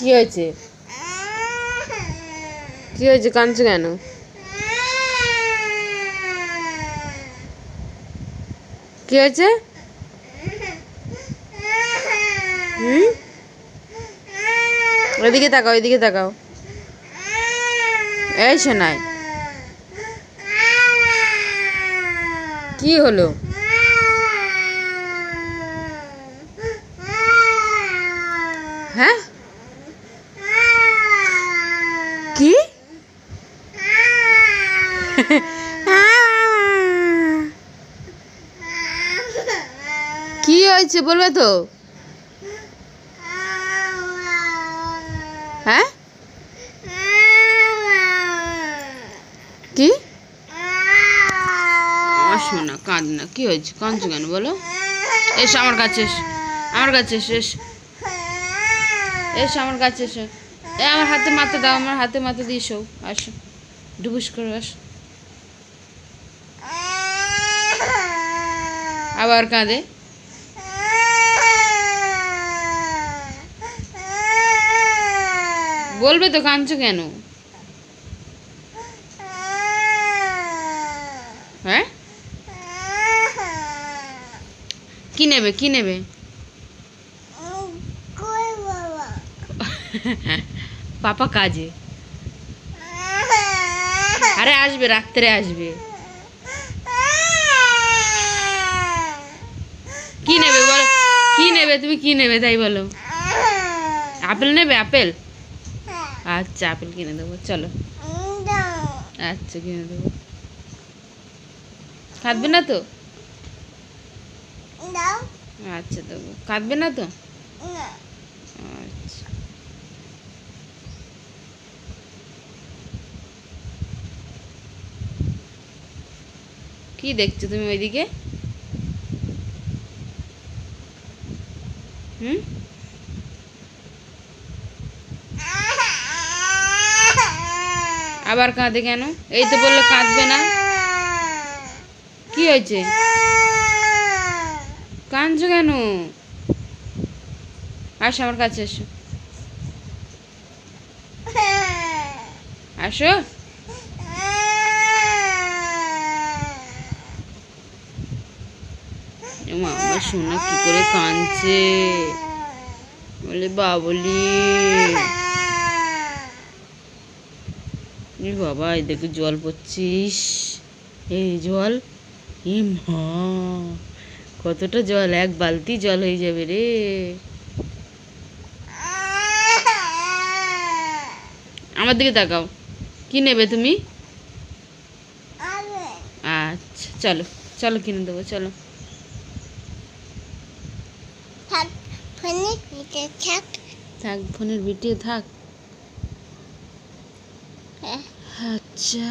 কি হয়েছে? কি হয়েছে, কাঁদছো কেন? কি হয়েছে? ওইদিকে তাকাও, ওইদিকে তাকাও। এই শোনাই, কি হলো? হ্যাঁ, কি? কি হয়েছে বলবে তো? হ্যাঁ, কি? শোনা, কাঁদ না। কি হয়েছে, কাঁদছো কেন বলো? এসো আমার কাছে, এসো আমার কাছে, এসো এসো এসো আমার কাছে, এসো। আমার হাতে মাথা দাও, আমার হাতে মাথা দিয়ে এসো। আসো, ডুবুস করো, আসো। আবার কাঁদে। বলবে তো, কাঁদছো কেন? হ্যাঁ, কি নেবে, কি নেবে? পাপা কাজে। আরে আসবে, রাত্রে আসবে। কি নেবে বলো, কি নেবে তুমি, কি নেবে তাই বলো। আপেল নেবে, আপেল? আচ্ছা, আপেল কিনে দেবো, চলো। আচ্ছা, কিনে দেবো। কাঁদবে না তো? আচ্ছা দেবো, কাঁদবে না তো? আচ্ছা, কি দেখছো তুমি ওইদিকে? আবার কাঁদে কেন? এই তো বললে কাঁদবে না। কি হয়েছে, কাঁদছো কেন? আসো আমার কাছে, এসো, আসো। আমার সোনা কি করে কাঁদছে বলে, বাবলি। বাবা, এই দেখো জল পড়ছিস, এই জল, এ মা, কতটা জল, এক বালতি জল হয়ে যাবে রে। আমার দিকে তাকাও, কি নেবে তুমি? আচ্ছা, চলো চলো, কিনে দেবো, চলো। থাক, ফোনের ভিডিও থাক। আচ্ছা,